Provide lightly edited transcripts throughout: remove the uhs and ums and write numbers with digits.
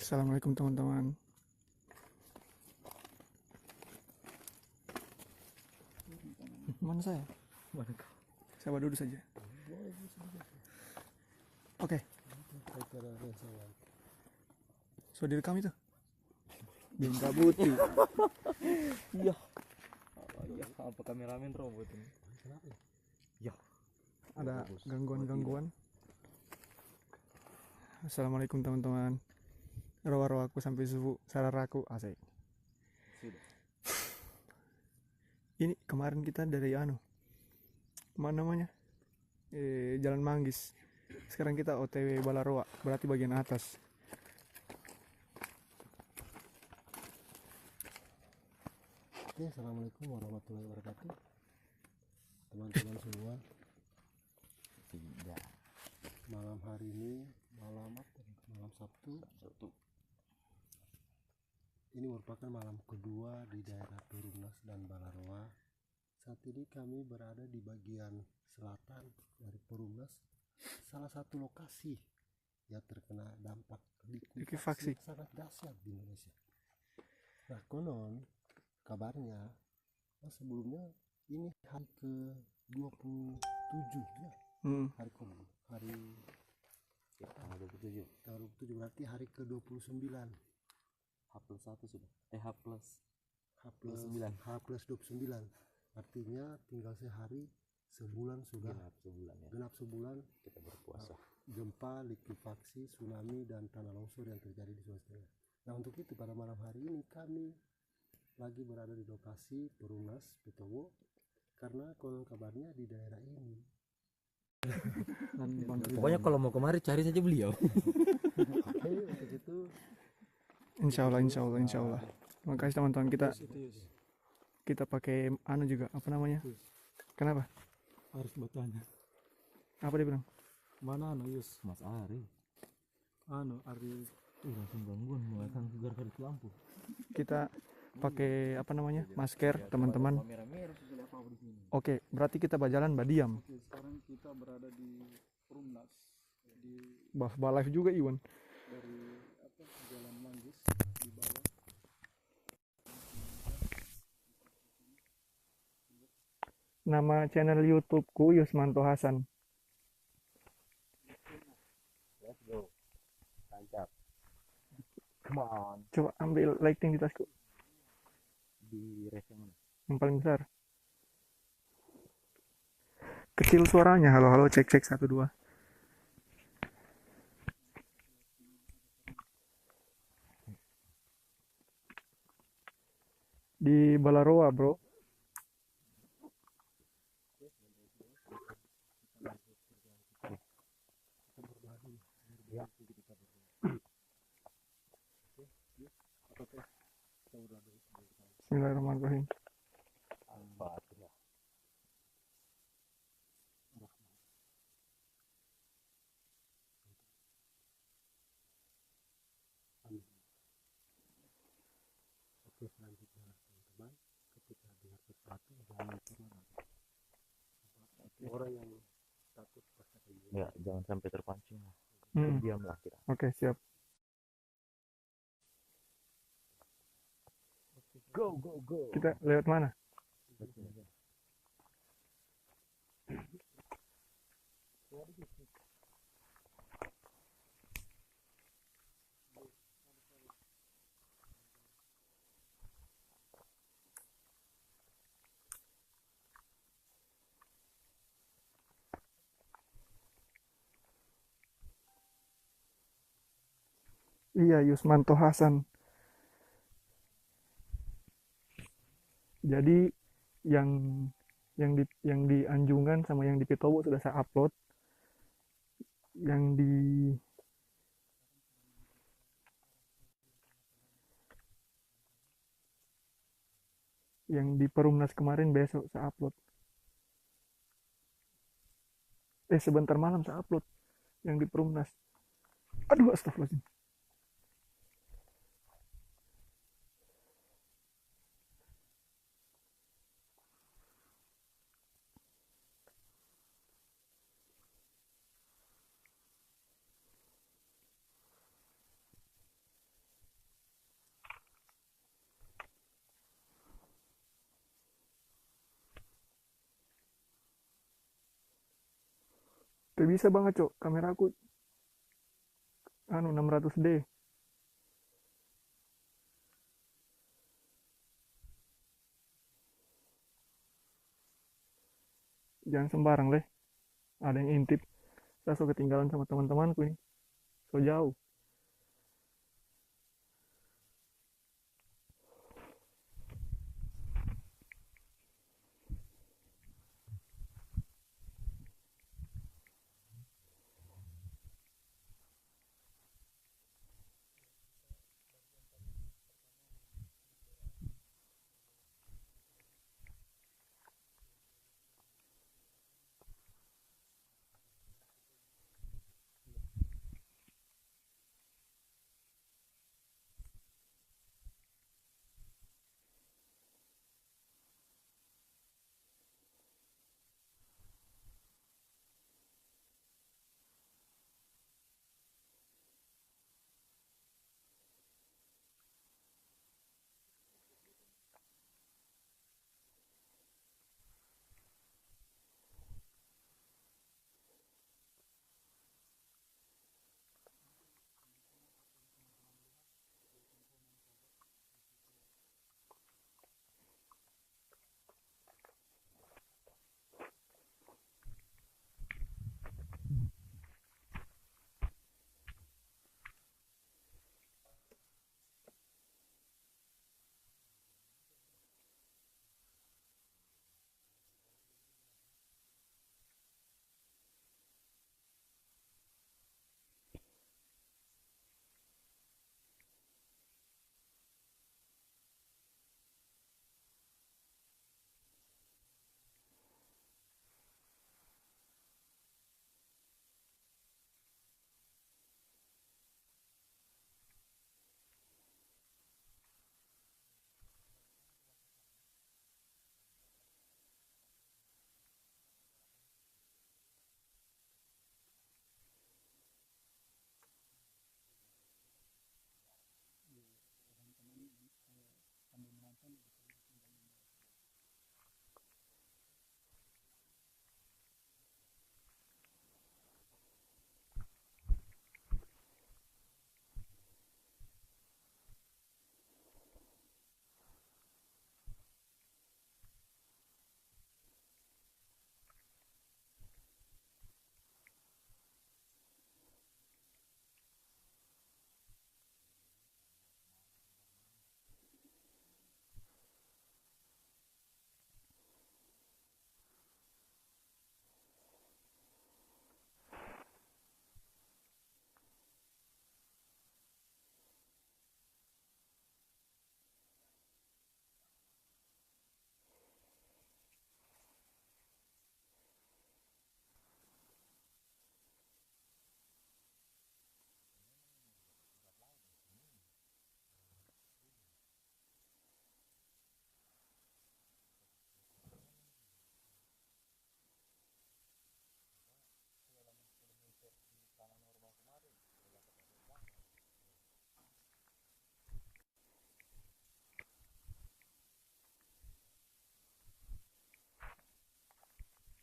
Assalamualaikum teman-teman. Mana saya? Mana kau? Saya duduk saja. Oke. Sudah direkam itu? Biar kabuti. Iya. Iya, apa kameramen robot ini? Kenapa? Ya. Ada gangguan-gangguan. Assalamualaikum teman-teman. Rawa-rawa aku sampai subuh, sararaku asik. Sudah. Ini kemarin kita dari mana namanya? Jalan Manggis. Sekarang kita OTW Balaroa, berarti bagian atas. Oke, assalamualaikum warahmatullahi wabarakatuh, teman-teman semua. Tidak. Malam hari ini, malam Sabtu. Ini merupakan malam kedua di daerah Perumnas dan Balaroa. Saat ini kami berada di bagian selatan dari Perumnas, salah satu lokasi yang terkena dampak likuifaksi yang sangat dahsyat di Indonesia. Nah, konon kabarnya sebelumnya ini hari ke-27 ya. Hari Ya, tanggal 27. tanggal 27 berarti hari ke-29. H+1 sudah. H+9. Artinya tinggal sehari, sebulan sudah. Genap sebulan Kita berpuasa. Gempa, likuifaksi, tsunami, dan tanah longsor yang terjadi di Sulawesi Tengah. Nah, untuk itu pada malam hari ini kami lagi berada di lokasi Perumnas Petobo karena konon kabarnya di daerah ini. Pokoknya kalau mau kemari cari saja beliau. Oke, untuk itu Insya Allah. Makasih teman-teman, kita pakai juga, apa namanya? Kenapa? Harus bertanya. Apa dia bilang? Mana Yus? Mas Ari. Ari Langsung gangguan mengatakan gara-gara lampu. Kita pakai apa namanya? Masker, teman-teman. Oke, berarti kita berjalan diam. Oke, sekarang kita berada di Perumnas di Live juga Iwan. dari Jalan Manggis di bawah. Nama channel YouTubeku Yusmanto Hasan. Let's go. Tancap. Come on. Coba ambil lighting di tasku Di ref yang mana? yang paling besar. Kecil suaranya. Halo, cek 1 2. Di Balaroa, bro. Bismillahirrahmanirrahim. Al-Fatihah. oke, selanjutnya teman-teman, ketika dengar sesuatu jangan pernah orang yang takut pasti Ya, jangan sampai terpancing. Hmm. Diamlah kita. Oke, siap. Go. Kita lewat mana? Iya, Yusmanto Hasan. Jadi yang di Anjungan sama yang di Petobo sudah saya upload. Yang di Perumnas kemarin besok saya upload. Sebentar malam saya upload yang di Perumnas. Aduh, astagfirullahaladzim. Tuh bisa banget cok, kameraku anu 600D. Jangan sembarang leh, ada yang intip. Saya so ketinggalan sama teman-temanku ini, so jauh.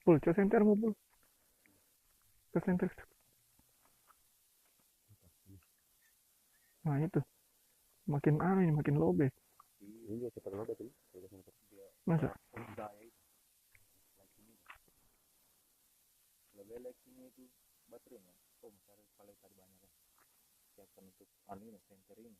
Pul, coba senter mau pul. Ke senter. Nah itu, makin aneh ini, makin lobek. Iya, cepat banget tadi. Masa? Lebih like ini itu baterainya. Oh, misalnya kalau tadi banyak kan. Siapkan untuk anu ini, senter ini.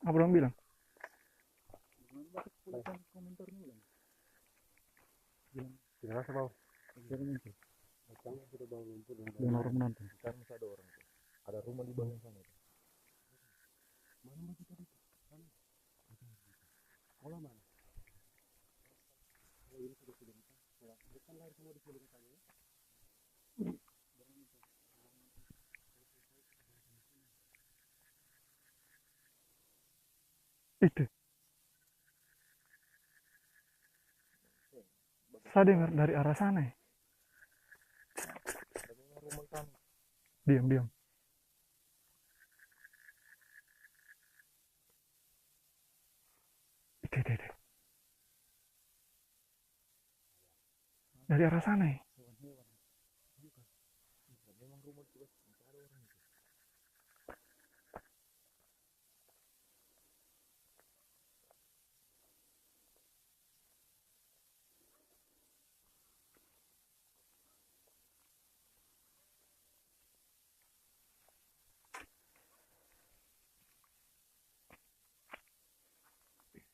Apa dong bilang? Gimana baca tulisan komentarnya bilang? Tidak rasa bau. Jangan muncul. Macamnya sudah bau lumpur dan Dan orang menonton. Sekarang masih ada orang tuh. Ada rumah di bawah sana tuh. mana baju tadi? Sana. Kolam mana? Oh ini sudah sebentar. Bukan lahir semua di sini katanya. Itu. Saya dengar dari arah sana ya. Bagaimana rumah sana? Diam. Itu. Dari arah sana ya. Memang rumah itu masih ada orang itu.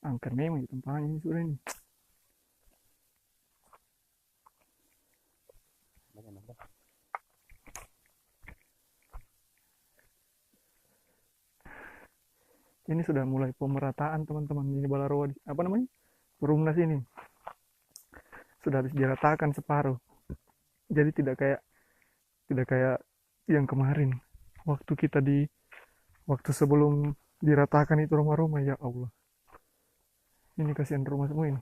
Angker memang di tempatnya ini sudah ini. Banyak nambah. Ini sudah mulai pemerataan teman-teman. Ini Balarowa apa namanya? Perumnas ini sudah habis diratakan separuh. Jadi tidak kayak yang kemarin waktu sebelum diratakan itu rumah-rumah, ya Allah. Ini kasihan rumah semua ini.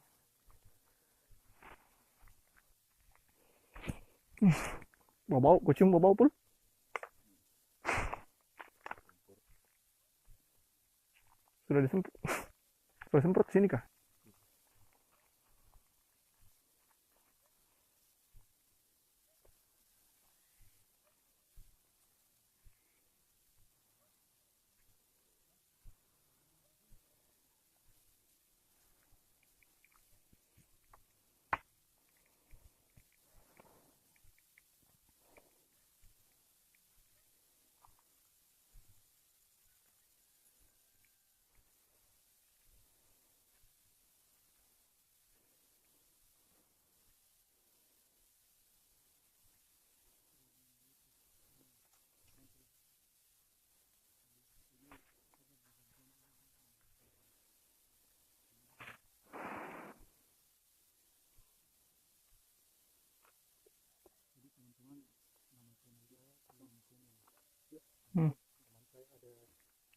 Bau, kucing bau pun. Sudah disemprot sini kah?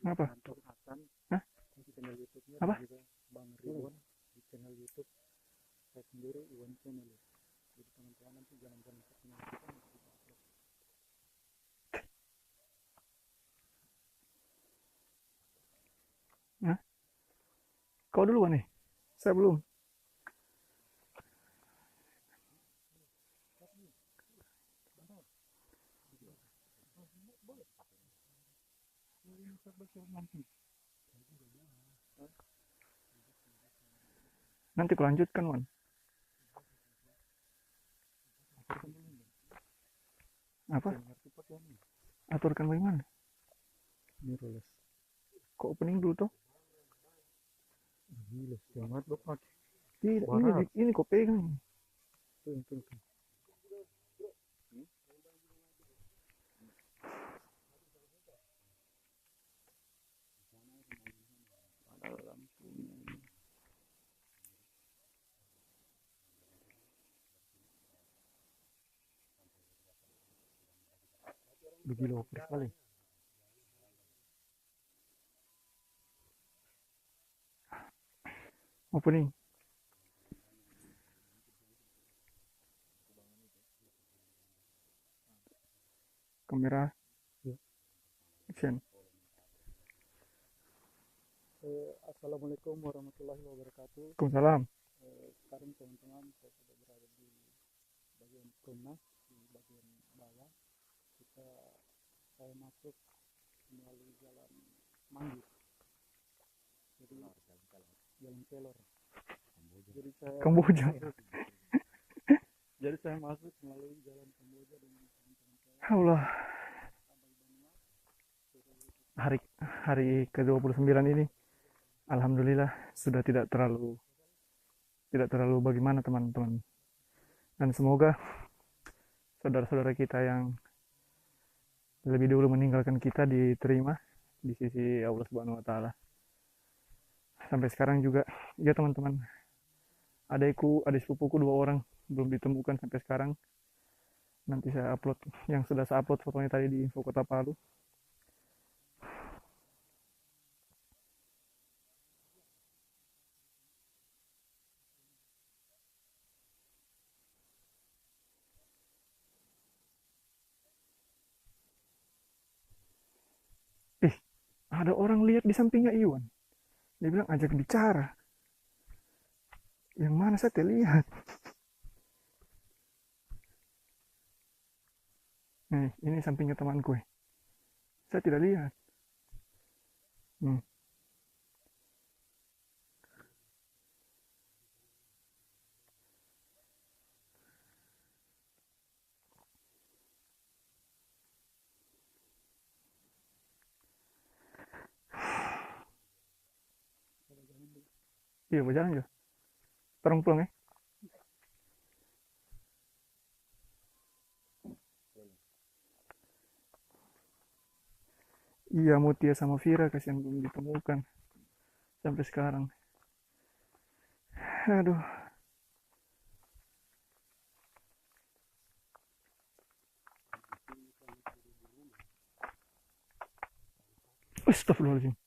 Apa? Anton Hasan. Hah? Di channel YouTube-nya Apa? dan juga Bang Ridwan di channel YouTube. Saya sendiri Iwan Channel. Jadi teman-teman nanti jangan channel kita nanti kita upload. Kau duluan nih? Saya belum. Nanti kulanjutkan, Wan. Apa? Aturkan bagaimana? Mirrorless. Kok opening dulu toh? Gila, sangat lo pakai. Tidak, Barat. ini kok pegang. Tuh. Ada lampunya ini. Gila, oke sekali. Opening. Kamera. Action. Assalamualaikum warahmatullahi wabarakatuh. Waalaikumsalam. Sekarang teman-teman saya sudah berada di bagian Perumnas di bagian bawah. Saya masuk melalui jalan Manggis. Jadi jalan Kelor. Jadi saya Kamboja. Jadi saya masuk melalui jalan Kamboja dengan teman-teman saya. Allah. Hari ke-29 ini alhamdulillah sudah tidak terlalu bagaimana teman-teman. Dan semoga saudara-saudara kita yang lebih dulu meninggalkan kita diterima di sisi Allah Subhanahu wa taala. Sampai sekarang juga ya teman-teman, adik sepupuku 2 orang belum ditemukan sampai sekarang. Nanti saya upload yang sudah saya upload fotonya tadi di Info Kota Palu. Ada orang lihat di sampingnya Iwan. Dia bilang ajak bicara. Yang mana saya tidak lihat. Nih, ini sampingnya temanku. Saya tidak lihat. Iya, berjalan ya. Terang pulang ya. Iya, Mutia sama Vira kasihan belum ditemukan sampai sekarang. Aduh. Astagfirullahaladzim.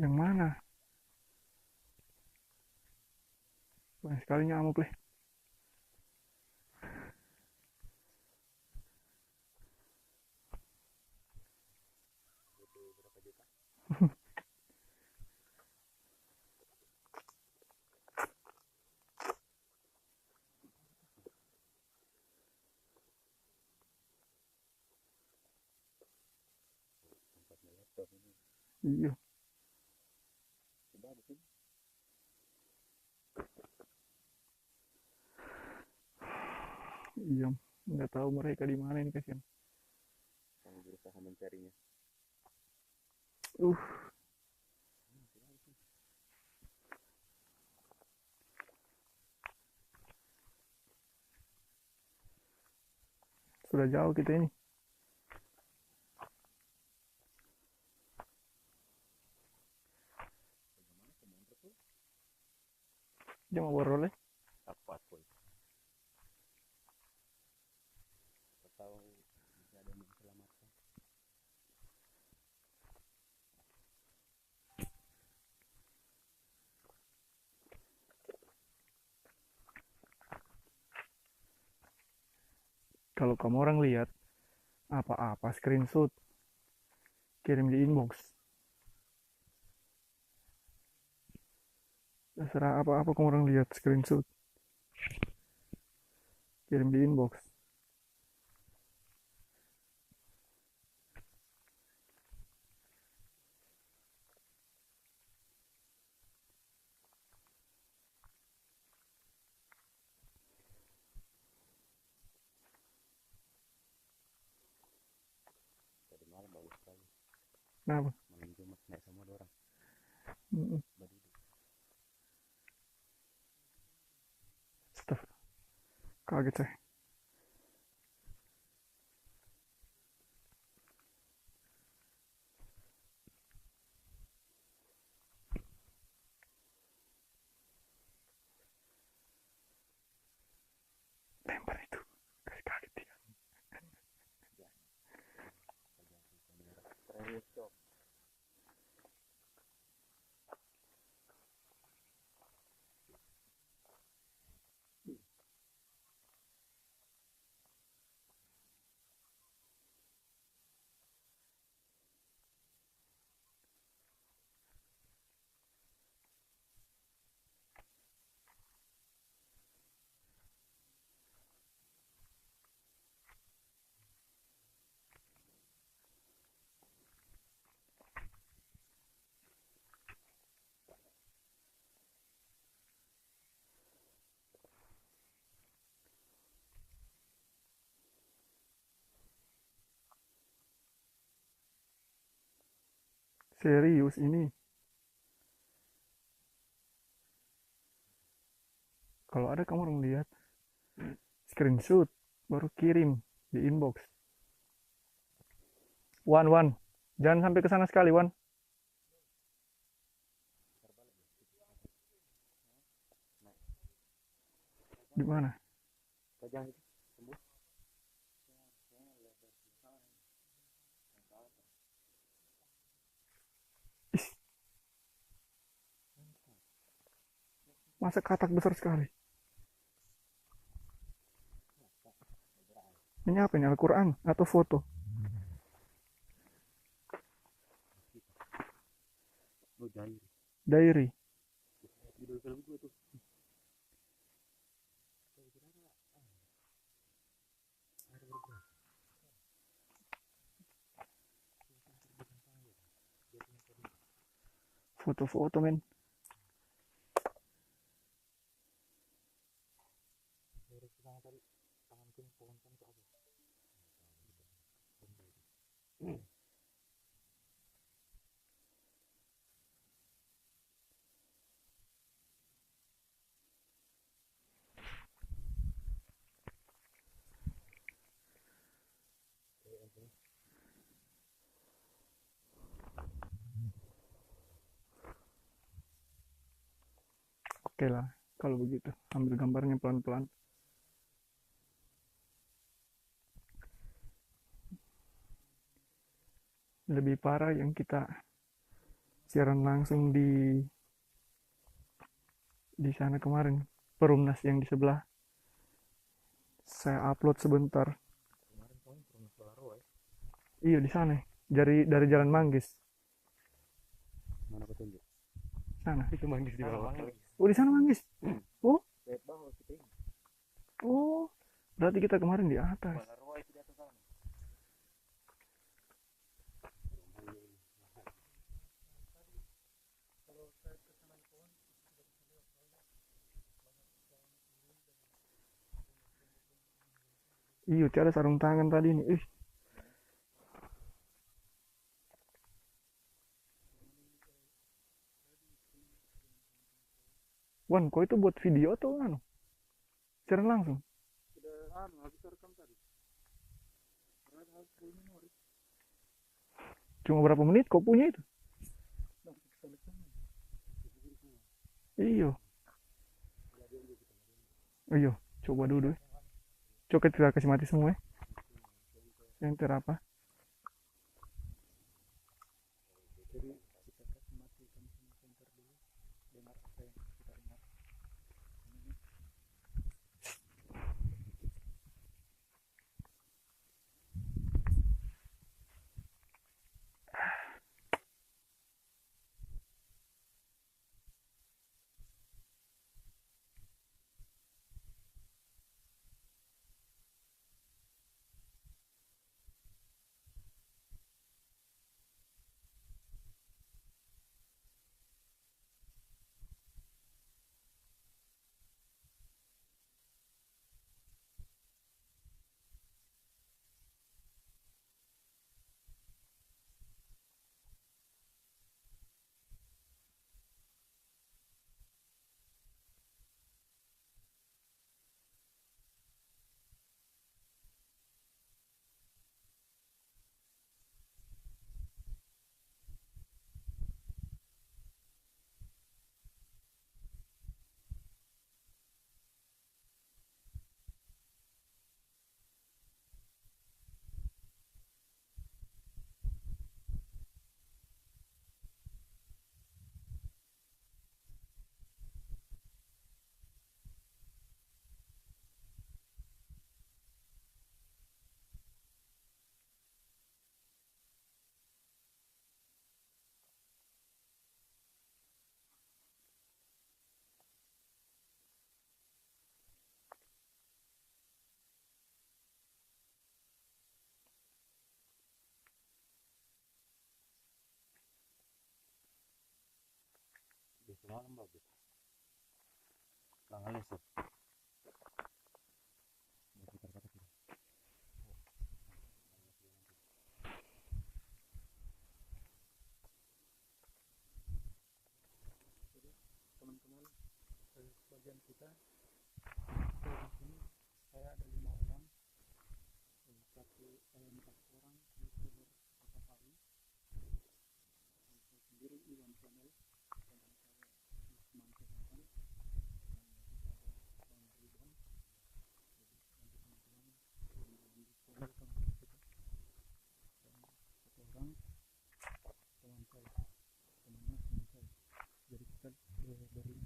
Yang mana? Banyak sekali nyamuk leh. Iya. Iya, nggak tahu mereka di mana ini kasihan. Kamu berusaha mencarinya. Uh, sudah jauh kita ini. Dia mau beroleh. Apa pun. Tahu bisa ada yang diselamatkan. Kalau kamu orang lihat apa-apa screenshot, kirim di inbox. Terserah apa-apa kamu orang lihat screenshot, kirim di inbox. Tadi malam bagus sekali. Kenapa? Malam Jumat naik sama orang. Stop. Kaget saya. Lempar itu. Kaget dia. Terus cok. Serius ini. Kalau ada kamu orang lihat, screenshot, baru kirim di inbox. Wan, jangan sampai ke sana sekali, Wan. Di mana? Kajang itu tembus. Ih, masa katak besar sekali? Ini apa ini? Al-Quran atau foto? Lu jahil. Diary. Judul film gue tuh. Foto-foto, men. Dari sana tadi tangan kun pohon kan itu apa? Oke lah, kalau begitu. Ambil gambarnya pelan-pelan. Lebih parah yang kita siaran langsung di sana kemarin. Perumnas yang di sebelah. Saya upload sebentar. Kemarin kamu pernah Balaroa ya? Iya, di sana. Dari Jalan Manggis. Mana petunjuk? Sana. Itu manggis di bawah. Oh, di sana Manggis. Oh, Lihat bawah kita ini. oh. Berarti kita kemarin di atas. Balaroa itu di atas sana. Iya, ada sarung tangan tadi nih. Ih. Wan, kok itu buat video atau anu? Siaran langsung? Sudah habis rekam tadi. Karena harus full memori. Cuma berapa menit kok punya itu? Nah, kita lihat sana. Iya. Iya, coba dulu. Coba kita kasih mati semua ya. Enter apa? Jadi kita kasih matikan semua center dulu. Dengar apa yang kita dengar. Ini. Di semalam bagus. Tanggal esok. Berputar-putar gitu. bagian kita di sini saya ada 5 orang, satu 4 orang youtuber safari, saya sendiri Iwan Channel, teman saya Usman Kesehatan, dan kita ada Bang Ridwan. Jadi nanti teman-teman di channel kita, dan 1 orang teman saya, teman saya. Jadi kita dari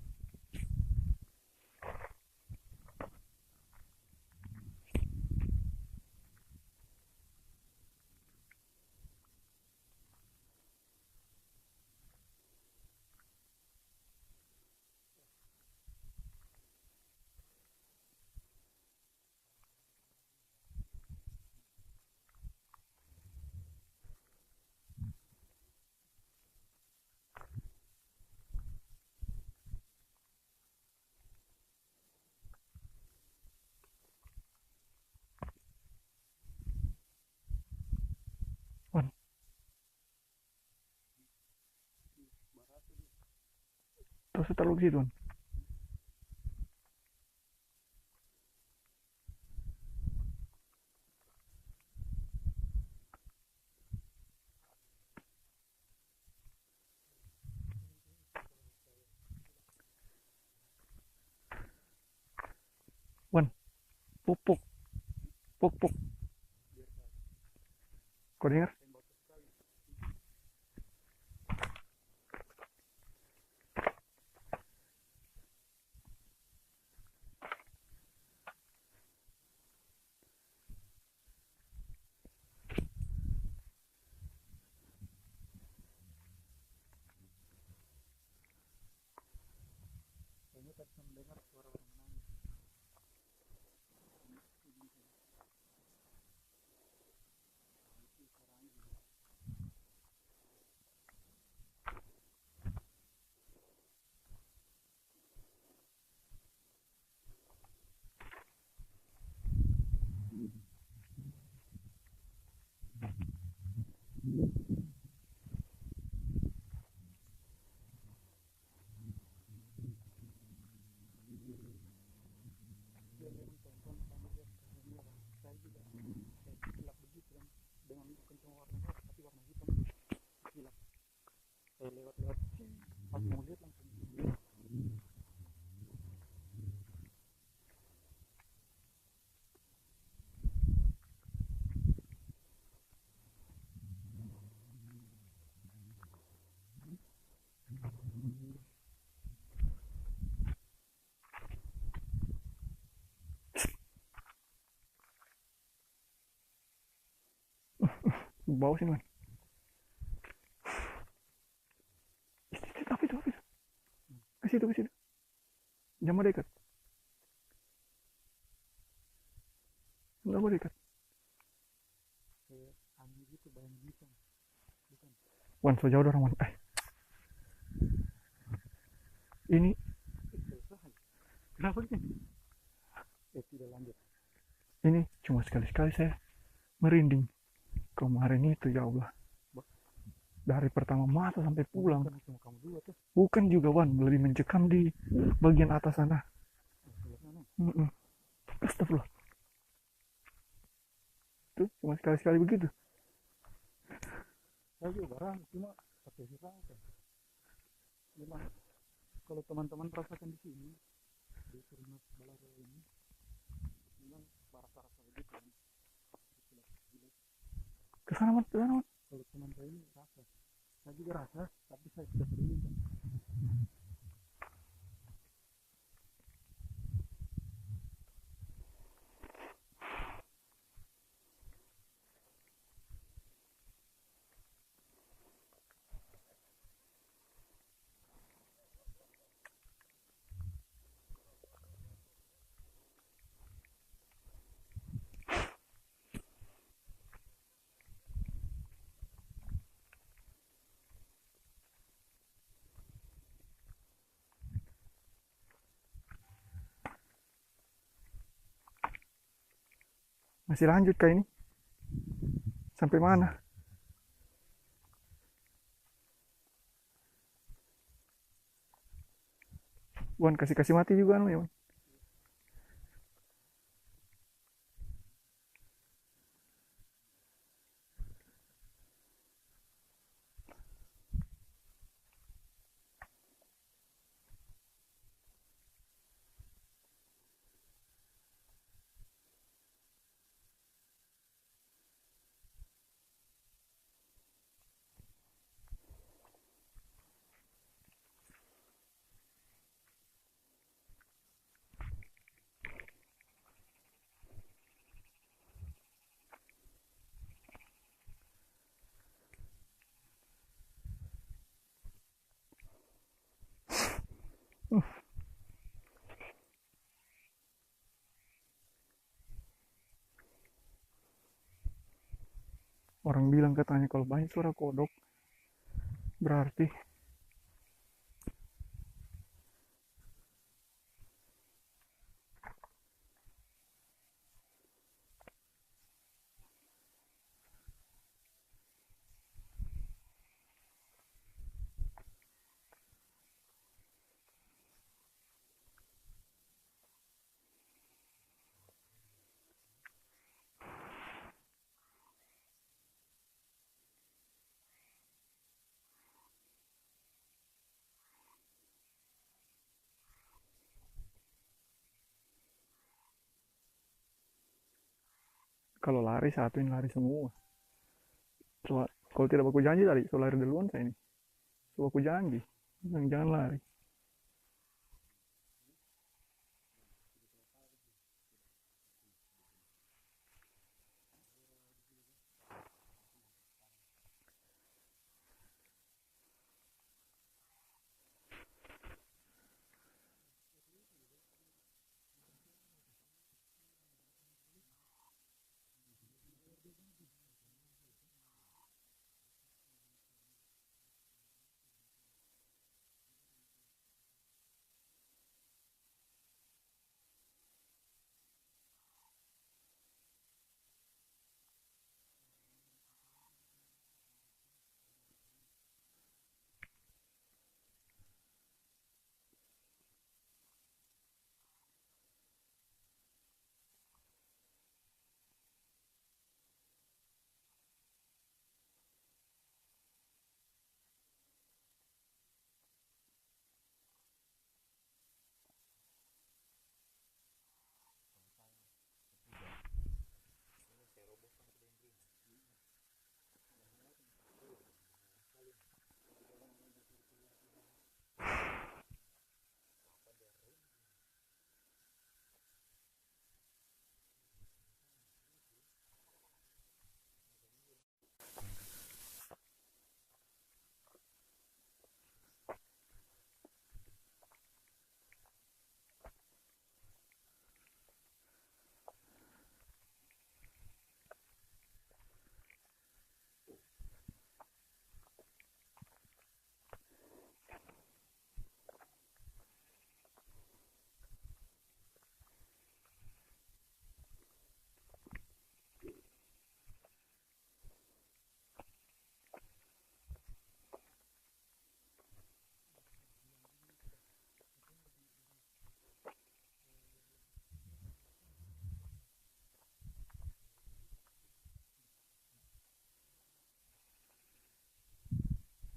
Terus terlalu ke situ Wan. Wan, puk puk puk puk. Kau dengar? kayaknya tadi saya mendengar suara orang menangis. Itu suara anjing. Dia memang tonton kami lihat warna merah. Saya juga kayak kilap begitu kan, dengan kencang warna merah tapi warna hitam kilap. Saya lewat-lewat pas mau lihat langsung lihat. Bawah sini Wan. Apa itu? Ke situ. Jangan mendekat. Nggak mau dekat. Kayak aneh gitu, bayangan hitam. Bukan. Wan, so jauh orang Wan. Ini Selesai. Kenapa ini? Tidak lanjut. ini cuma sekali-sekali saya merinding. Kemarin itu ya Allah. Dari pertama mata sampai pulang. Bukan cuma kamu dua tuh. Bukan juga Wan, lebih mencekam di bagian atas sana. Sebelah sana. Astagfirullah. Tuh cuma sekali-sekali begitu. Saya juga barang cuma pakai hiraukan. Memang kalau teman-teman rasakan di sini di Perumnas Balarowa ini, memang rasa-rasa begitu kan. Kesana Wan. Kalau teman saya ini rasa, saya juga rasa, tapi saya tidak peduli kan. Masih lanjut kah ini? Sampai mana? Bukan kasih mati juga anu ya. Orang bilang katanya kalau banyak suara kodok berarti kalau lari satuin lari semua. Soal, kalau tidak aku janji tadi, soal lari duluan saya ini. So aku janji, jangan lari.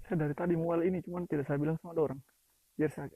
Saya dari tadi mual ini, cuman tidak saya bilang sama ada orang. Biar saja.